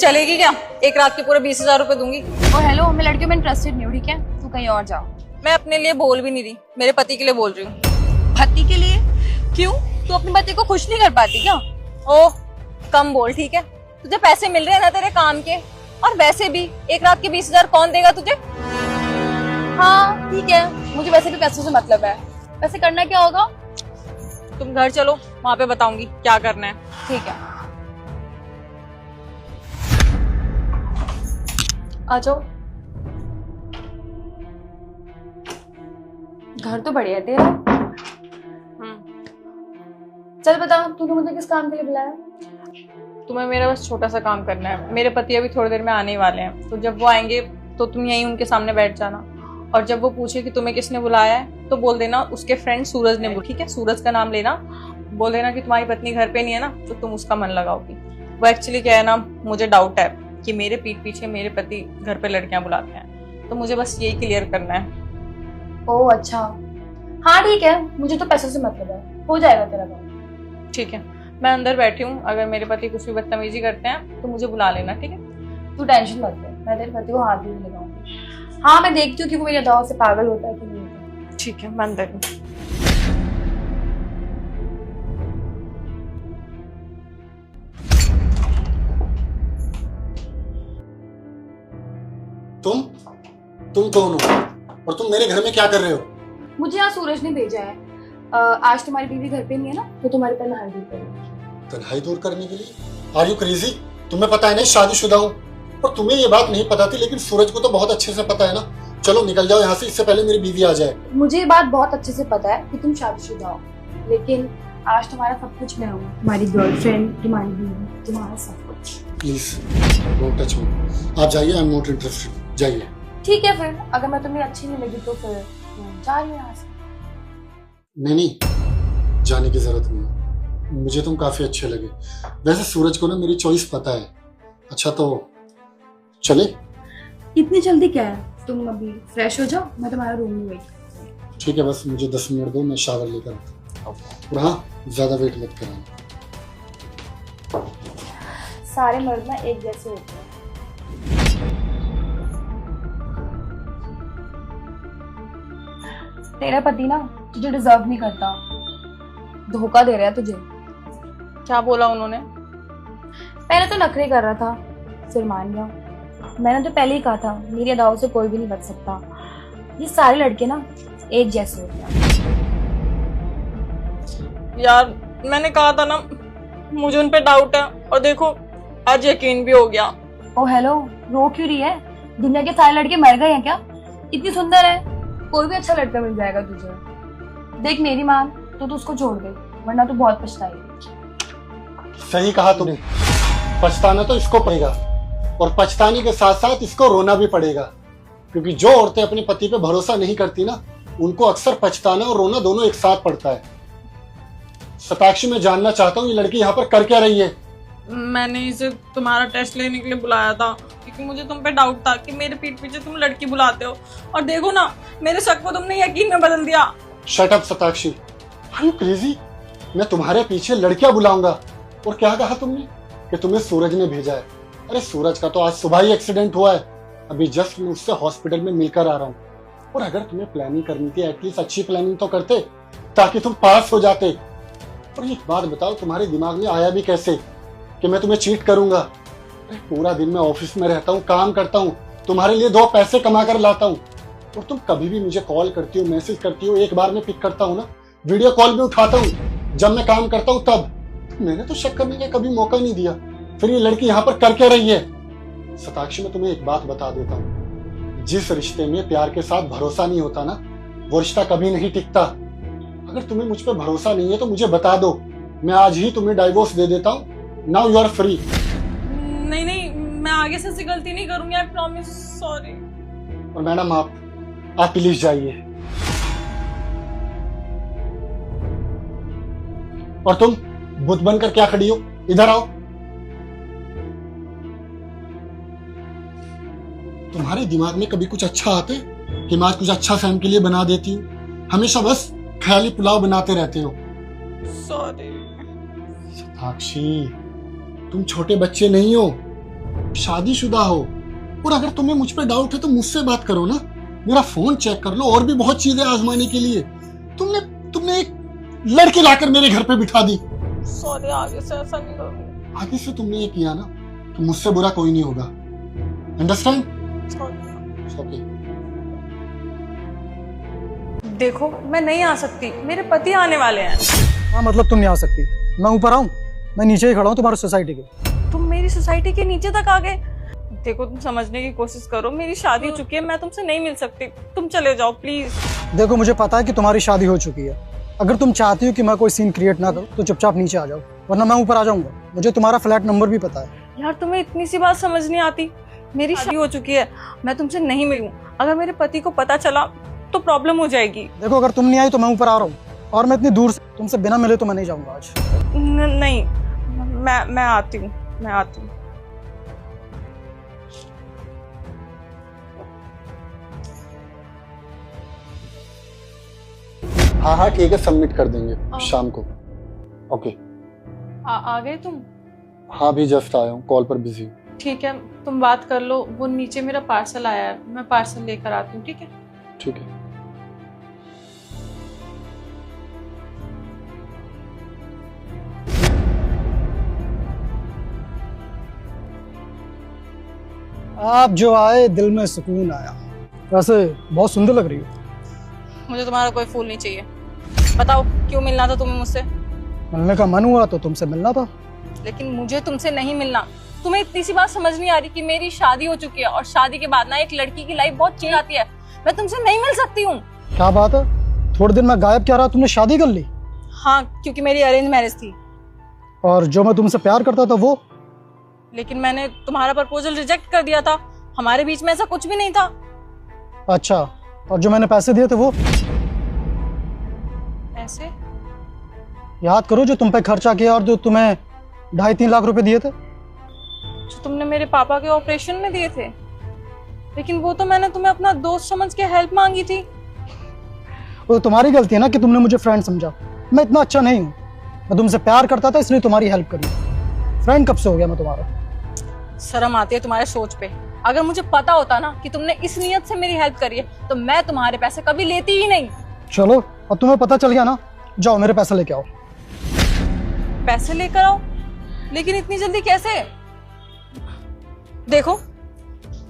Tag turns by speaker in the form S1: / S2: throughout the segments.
S1: चलेगी क्या? एक रात के पूरे 20,000 रुपए दूंगी।
S2: ओ हेलो, मैं लड़कियों में इंटरेस्टेड नहीं हूँ, ठीक है? तू कहीं और जाओ।
S1: मैं अपने लिए बोल भी नहीं रही, मेरे पति के लिए बोल रही हूँ।
S2: पति के लिए? क्यों? तू अपने पति को खुश नहीं कर पाती क्या?
S1: ओह कम बोल, ठीक है? तुझे पैसे मिल रहे हैं ना तेरे काम के, और वैसे भी एक रात के 20,000 कौन देगा तुझे?
S2: हाँ ठीक है, मुझे वैसे भी पैसों से मतलब है। वैसे करना क्या होगा?
S1: तुम घर चलो, वहां पे बताऊंगी क्या करना है।
S2: ठीक है, आ जाओ। घर तो बढ़िया है तेरा। चल बता, तूने मुझे किस काम के लिए बुलाया?
S1: तुम्हें मेरा बस छोटा सा काम करना है। मेरे पति अभी थोड़ी देर में आने ही वाले हैं, तो जब वो आएंगे तो तुम यहीं उनके सामने बैठ जाना, और जब वो पूछे कि तुम्हें किसने बुलाया है तो बोल देना उसके फ्रेंड सूरज ने बुलाया, ठीक है? सूरज का नाम लेना, बोल देना कि तुम्हारी पत्नी घर पे नहीं है ना, तो तुम उसका मन लगाओगी। वो एक्चुअली क्या है ना, मुझे डाउट है कि मेरे पीठ पीछे मेरे पति घर पे लड़कियां बुलाते हैं, तो मुझे बस यही क्लियर करना है।
S2: ओह अच्छा, हाँ ठीक है, मुझे तो पैसों से मतलब है, हो जाएगा तेरा काम।
S1: ठीक है, मैं अंदर बैठी हूँ, अगर मेरे पति कुछ भी बदतमीजी करते हैं तो मुझे बुला लेना, ठीक है?
S2: तू टेंशन मत ले, मैं तेरे पति को हाथ भी नहीं लगाऊंगी। हाँ मैं देखती हूँ कि वो मेरी अदाओं से पागल होता है कि नहीं होता।
S1: ठीक है, मैं अंदर हूँ।
S3: तुम कौन हो और तुम मेरे घर में क्या कर रहे हो?
S2: मुझे यहाँ सूरज ने भेजा है। आज तुम्हारी बीवी घर पे नहीं है ना, तो तुम्हारे पर नहाई दूर करेगी।
S3: तन्हाई दूर करने के लिए? Are you crazy? तुम्हें पता है ना शादीशुदा हूँ, और तुम्हें ये बात नहीं पता थी, लेकिन सूरज को तो बहुत अच्छे से पता है ना। चलो निकल जाओ यहाँ से, इससे पहले मेरी बीवी आ जाए।
S2: मुझे ये बात बहुत अच्छे से पता है कि तुम शादीशुदा हो, लेकिन आज तुम्हारा सब कुछ मैं हूँ, तुम्हारी गर्लफ्रेंड, तुम्हारी बीवी, तुम्हारा सब कुछ।
S3: Please don't touch me. आप जाइए, आई एम नॉट इंटरेस्टेड। जाइए।
S2: ठीक है फिर, अगर मैं तुम्हें अच्छी नहीं लगी तो फिर जा रही हूँ यहाँ से।
S3: नहीं, जाने की जरूरत नहीं है, मुझे तुम काफी अच्छे लगे। वैसे सूरज को ना मेरी चॉइस पता है। अच्छा तो चले?
S2: इतनी जल्दी क्या है? तुम अभी फ्रेश हो जाओ, मैं तुम्हारा रूम में वेट।
S3: ठीक है, बस मुझे 10 मिनट दो, मैं शावर लेकर आता हूँ। और हाँ, ज्यादा वेट मत कराना।
S2: सारे मर्द ना एक जैसे होते हैं। तेरा पति ना तुझे डिजर्व नहीं करता, धोखा दे रहा है तुझे।
S1: क्या बोला उन्होंने?
S2: पहले तो नखरे कर रहा था, फिर मान गया। मैंने तो पहले ही कहा था, मेरी अदाओं से कोई भी नहीं बच सकता। ये सारे लड़के ना एक जैसे होते हैं।
S1: यार मैंने कहा था ना, मुझे उन पे डाउट है, और देखो आज यकीन भी हो गया।
S2: ओ हेलो, रो क्यों रही है? दुनिया के सारे लड़के मर गए हैं क्या? इतनी सुंदर है, कोई भी अच्छा लड़का मिल जाएगा तुझे। देख मेरी मान, तो तू उसको छोड़ दे, वरना तू बहुत पछताएगी।
S3: सही कहा तुमने, पछताना तो इसको पड़ेगा, और पछताने के साथ साथ इसको रोना भी पड़ेगा, क्योंकि जो औरतें अपने पति पे भरोसा नहीं करती ना, उनको अक्सर पछताना और रोना दोनों एक साथ पड़ता है। शताक्षी, मैं जानना चाहता हूँ ये लड़की यहाँ पर कर क्या रही है?
S1: मैंने इसे तुम्हारा टेस्ट लेने के लिए बुलाया था, क्योंकि मुझे तुम पे डाउट था कि मेरे पीठ पीछे तुम लड़की बुलाते हो, और देखो ना, मेरे शक को तुमने यकीन में बदल दिया।
S3: Shut up Shatakshi, are you crazy? मैं तुम्हारे पीछे लड़कियां बुलाऊंगा? और क्या कहा तुमने कि तुम्हें सूरज ने भेजा है? अरे सूरज का तो आज सुबह ही एक्सीडेंट हुआ है, अभी जस्ट मैं उससे हॉस्पिटल में मिलकर आ रहा हूँ। और अगर तुम्हें प्लानिंग करनी थी, एटलीस्ट अच्छी प्लानिंग तो करते, ताकि तुम पास हो जाते। और एक बात बताओ, तुम्हारे दिमाग में आया भी कैसे कि मैं तुम्हें चीट करूंगा? पूरा दिन मैं ऑफिस में रहता हूँ, काम करता हूँ, तुम्हारे लिए 2 पैसे कमा कर लाता हूँ, और तुम कभी भी मुझे कॉल करती हो, मैसेज करती हो, एक बार में पिक करता हूँ ना, वीडियो कॉल भी उठाता हूँ जब मैं काम करता हूँ तब। मैंने तो शक करने का कभी मौका नहीं दिया, फिर ये लड़की यहाँ पर कर क्या रही है? शताक्षी, मैं तुम्हें एक बात बता देता हूँ, जिस रिश्ते में प्यार के साथ भरोसा नहीं होता ना, वो रिश्ता कभी नहीं टिकता। अगर तुम्हें मुझ पर भरोसा नहीं है तो मुझे बता दो, मैं आज ही तुम्हें डाइवोर्स दे देता हूँ। Now you are free.
S1: नहीं नहीं, मैं आगे से ऐसी गलती नहीं करूंगी, आई प्रॉमिस, सॉरी।
S3: और मैडम आप प्लीज जाइए। और तुम बुत बनकर क्या खड़ी हो? इधर आओ। तुम्हारे दिमाग में कभी कुछ अच्छा आते कि मैं आज कुछ अच्छा फैम के लिए बना देती हूँ? हमेशा बस ख्याली पुलाव बनाते रहते हो।
S1: सॉरी।
S3: शताक्षी, तुम छोटे बच्चे नहीं हो, शादीशुदा हो, और अगर तुम्हें मुझ पे डाउट है तो मुझसे बात करो ना। मेरा फोन चेक कर लो, और भी बहुत चीजें आजमाने के लिए। तुमने एक लड़की लाकर मेरे घर पे बिठा दी।
S1: सॉरी, आगे से ऐसा नहीं करूंगी।
S3: आगे से तुमने ये किया ना तो मुझसे बुरा कोई नहीं होगा। अंडरस्टैंड? ओके।
S1: देखो, मैं नहीं आ सकती, मेरे पति आने वाले हैं।
S4: हाँ मतलब तुम नहीं आ सकती, मैं ऊपर आऊँ? मैं नीचे ही खड़ा हूँ तुम्हारी सोसाइटी के।
S1: तुम मेरी सोसाइटी के नीचे तक आ गए। देखो, तुम समझने की कोशिश करो, मेरी शादी हो चुकी है, मैं तुमसे नहीं मिल सकती। तुम चले जाओ प्लीज।
S4: देखो मुझे पता है कि तुम्हारी शादी हो चुकी है। अगर तुम चाहती हो कि मैं कोई सीन क्रिएट ना करूँ तो चुपचाप नीचे आ जाओ, वरना मैं ऊपर आ जाऊंगा। मुझे तुम्हारा फ्लैट नंबर भी पता है।
S1: यार, तुम्हें इतनी सी बात समझ नहीं आती। मेरी शादी हो चुकी है, मैं तुमसे नहीं मिलूं। अगर मेरे पति को पता चला तो प्रॉब्लम हो जाएगी।
S4: देखो अगर तुम नहीं आई तो मैं ऊपर आ रहा हूँ, और मैं इतनी दूर से तुमसे बिना मिले तो मैं नहीं जाऊंगा आज।
S1: नहीं, मैं आती हूँ, मैं आती हूँ।
S3: हाँ हाँ ठीक है, सबमिट कर देंगे शाम को। ओके।
S1: आ गए तुम?
S3: हाँ अभी जस्ट आया हूँ, कॉल पर बिजी हूँ।
S1: ठीक है, तुम बात कर लो। वो नीचे मेरा पार्सल आया है, मैं पार्सल लेकर आती हूँ। ठीक है?
S3: ठीक है।
S4: आप जो आए दिल में सुकून आया। वैसे बहुत सुंदर लग रही हो।
S1: मुझे तुम्हारा कोई फूल नहीं चाहिए। बताओ, क्यों मिलना था तुम्हें मुझसे?
S4: मिलने का मन हुआ तो तुमसे मिलना था।
S1: लेकिन मुझे तुमसे नहीं मिलना। तुम्हें इतनी सी बात समझ नहीं आ रही कि मेरी शादी हो चुकी है, और शादी के बाद ना एक लड़की की लाइफ बहुत चेंज आती है। मैं तुमसे नहीं मिल सकती हूँ।
S4: क्या बात है, थोड़े दिन मैं गायब क्या रहा, तुमने शादी कर ली?
S1: हाँ, क्योंकि मेरी अरेंज मैरिज थी।
S4: और जो मैं तुमसे प्यार करता था वो?
S1: लेकिन मैंने तुम्हारा प्रपोजल रिजेक्ट कर दिया था। हमारे बीच में ऐसा कुछ भी नहीं था।
S4: अच्छा, और जो मैंने पैसे दिए थे वो?
S1: ऐसे?
S4: याद करो, जो तुम पे खर्चा किया और जो तुम्हें 2.5-3 लाख रुपए दिए थे।
S1: जो तुमने मेरे पापा के ऑपरेशन में दिए थे। लेकिन वो तो मैंने तुम्हें अपना दोस्त समझ के हेल्प मांगी थी।
S4: वो तो तुम्हारी गलती है ना कि तुमने मुझे फ्रेंड समझा। मैं इतना अच्छा नहीं हूँ, मैं तुमसे प्यार करता था इसलिए तुम्हारी हेल्प करी। फ्रेंड कब से हो गया मैं तुम्हारा?
S1: शर्म आती है तुम्हारे सोच पे। अगर मुझे पता होता ना कि तुमने इस नियत से मेरी हेल्प करी है तो मैं तुम्हारे पैसे कभी लेती ही नहीं।
S4: चलो, अब तुम्हें पता चल गया ना, जाओ मेरे पैसे लेके आओ।
S1: पैसे लेकर आओ? लेकिन इतनी जल्दी कैसे? देखो,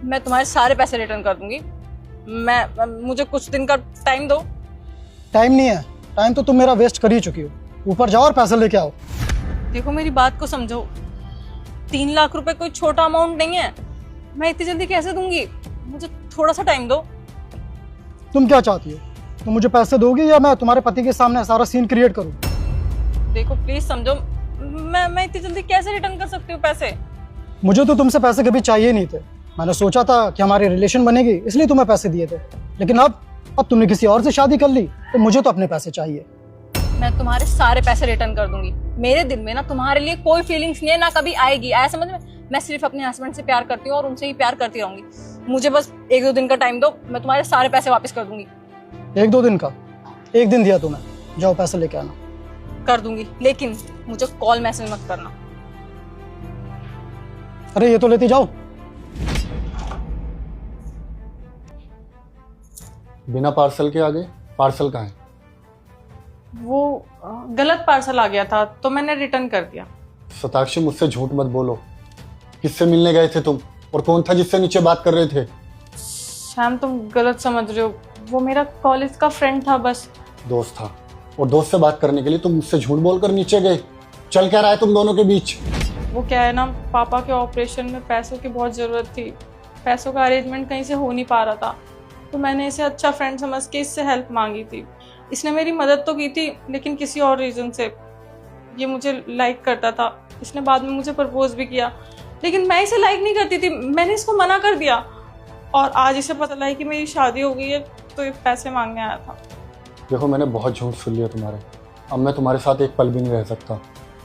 S1: मैं तुम्हारे सारे पैसे रिटर्न कर दूंगी। मुझे कुछ दिन का टाइम दो।
S4: टाइम नहीं है, टाइम तो तुम मेरा वेस्ट कर ही चुकी हो। ऊपर जाओ और पैसे लेके आओ।
S1: देखो, मेरी बात को समझो। 3 लाख रुपए कोई छोटा अमाउंट नहीं है। मैं इतनी जल्दी कैसे दूंगी? मुझे थोड़ा सा टाइम दो।
S4: तुम क्या चाहती हो? तुम मुझे पैसे दोगी या मैं तुम्हारे पति के सामने सारा सीन क्रिएट करूं?
S1: देखो प्लीज समझो, मैं इतनी जल्दी कैसे रिटर्न कर सकती हूँ पैसे?
S4: मुझे तो तुमसे पैसे कभी चाहिए नहीं थे। मैंने सोचा था कि हमारी रिलेशन बनेगी इसलिए तुम्हें पैसे दिए थे। लेकिन अब तुमने किसी और से शादी कर ली तो मुझे तो अपने पैसे चाहिए।
S1: मैं तुम्हारे सारे पैसे रिटर्न कर दूंगी। मेरे दिल में ना तुम्हारे लिए कोई फीलिंग्स नहीं है, ना कभी आएगी। आया समझ में? मैं सिर्फ अपने हस्बैंड से प्यार करती हूँ और उनसे ही प्यार करती रहूंगी। मुझे बस 1-2 दिन का टाइम दो, मैं तुम्हारे सारे पैसे वापस कर दूंगी।
S4: 1-2 दिन का? 1 दिन दिया तुम्हें, जाओ पैसे लेके आना।
S1: कर दूंगी, लेकिन मुझे कॉल मैसेज मत करना।
S4: अरे ये तो लेती जाओ।
S3: बिना पार्सल के आ गए? पार्सल कहाँ है?
S1: वो गलत पार्सल आ गया था तो मैंने रिटर्न कर दिया।
S3: शताक्षी मुझसे झूठ मत बोलो। किससे मिलने गए थे तुम, और कौन था जिससे नीचे बात कर रहे थे?
S1: शैम, तुम गलत समझ रहे हो। वो मेरा कॉलेज का फ्रेंड था बस।
S3: दोस्त था, और दोस्त से बात करने के लिए तुम मुझसे झूठ बोलकर नीचे गए। चल क्या रहा है तुम दोनों के बीच?
S1: वो क्या है ना, पापा के ऑपरेशन में पैसों की बहुत ज़रूरत थी। पैसों का अरेंजमेंट कहीं से हो नहीं पा रहा था, तो मैंने इसे अच्छा फ्रेंड समझ के इससे हेल्प मांगी थी। इसने मेरी मदद तो की थी, लेकिन किसी और रीज़न से। ये मुझे लाइक करता था। इसने बाद में मुझे प्रपोज भी किया, लेकिन मैं इसे लाइक नहीं करती थी। मैंने इसको मना कर दिया, और आज इसे पता लगा कि मेरी शादी हो गई है तो ये पैसे मांगने आया था।
S3: देखो मैंने बहुत झूठ सुन लिया तुम्हारे। अब मैं तुम्हारे साथ एक पल भी नहीं रह सकता।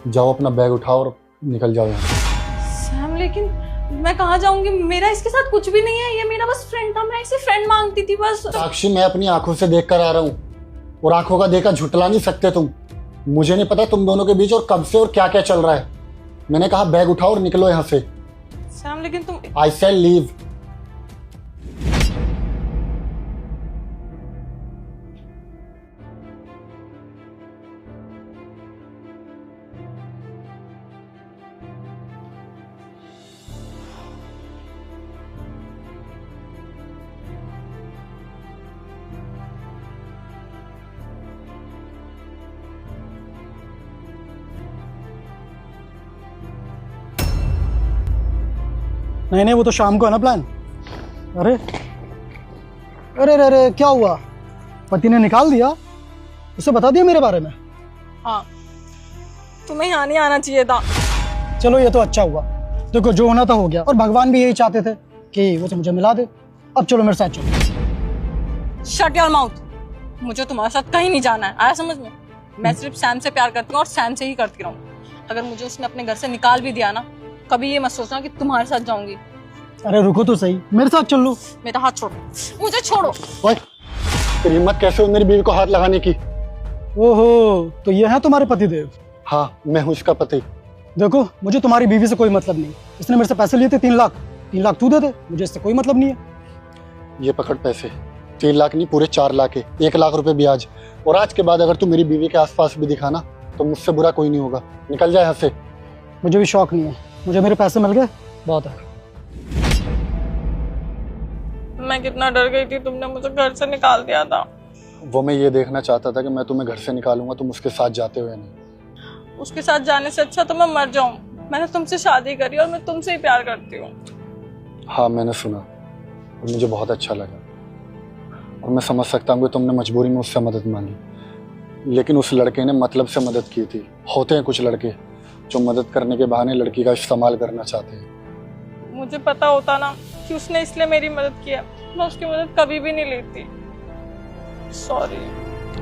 S3: जाओ अपना बैग उठाओ और निकल जाओ यहाँ।
S1: सैम, लेकिन मैं कहाँ जाऊंगी? मेरा इसके साथ कुछ भी नहीं है। ये मेरा बस फ्रेंड था, मैं इसे फ्रेंड मांगती थी बस।
S3: साक्षी, मैं अपनी आंखों से देख कर आ रहा हूँ, और आंखों का देखा झुटला नहीं सकते तुम। मुझे नहीं पता तुम दोनों के बीच और कब से और क्या क्या चल रहा है। मैंने कहा बैग उठाओ और निकलो यहाँ से।
S1: सैम लेकिन तुम
S3: आई सेड लीव।
S4: नहीं नहीं, वो तो शाम को है ना प्लान। अरे अरे अरे अरे, क्या हुआ? पति ने निकाल दिया? उसे बता दिया मेरे बारे में?
S1: हाँ, तुम्हें यहाँ नहीं आना चाहिए था।
S4: चलो ये तो अच्छा हुआ। देखो जो होना था हो गया, और भगवान भी यही चाहते थे कि वो तो मुझे मिला दे। अब चलो मेरे साथ चलो।
S1: Shut your mouth. मुझे तुम्हारे साथ कहीं नहीं जाना है, आया समझ में? मैं सिर्फ सैम से प्यार करती हूँ और सैम से ही करती रहूँ। अगर मुझे उसने अपने घर से निकाल भी दिया ना, कभी ये मत सोचना कि तुम्हारे साथ जाऊंगी।
S4: अरे रुको तो सही, मेरे साथ चल लो।
S1: मेरा हाथ छोड़ो, मुझे छोड़ो।
S3: ओए, तेरी हिम्मत कैसे हुई मेरी बीवी को हाथ लगाने की?
S4: ओहो, तो ये है तुम्हारे पतिदेव?
S3: हाँ, मैं हूँ उसका पति।
S4: देखो मुझे तुम्हारी बीवी से कोई मतलब नहीं। इसने मेरे से पैसे लिए थे 3 लाख। 3 लाख तू दे दे, मुझे इससे कोई मतलब नहीं है।
S3: ये पकड़ पैसे। 3 लाख नहीं, पूरे 4 लाख है। 1 लाख रुपए ब्याज। और आज के बाद अगर तू मेरी बीवी के आसपास भी दिखा ना, तो मुझसे बुरा कोई नहीं होगा। निकल जाए यहाँ से।
S4: मुझे भी शौक नहीं है, मुझे मेरे पैसे मिल गए, बहुत है।
S1: मैं कितना डर गई थी, तुमने मुझे घर से निकाल दिया था।
S3: वो मैं ये देखना चाहता था कि मैं तुम्हें घर से निकालूंगा, तुम उसके साथ जाते हुए नहीं।
S1: उसके साथ जाने से अच्छा तो मैं मर जाऊं। मैंने तुमसे शादी करी और मैं तुमसे ही प्यार करती हूँ।
S3: हाँ, मैंने सुना और मुझे बहुत अच्छा लगा। और मैं समझ सकता हूँ कि तुमने मजबूरी में उससे मदद मांगी, लेकिन उस लड़के ने मतलब से मदद की थी। होते हैं कुछ लड़के जो मदद करने के बहाने लड़की का इस्तेमाल करना चाहते हैं।
S1: मुझे पता होता ना कि उसने इसलिए मेरी मदद किया, मैं उसकी मदद कभी भी नहीं लेती। सॉरी।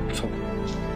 S3: It's okay.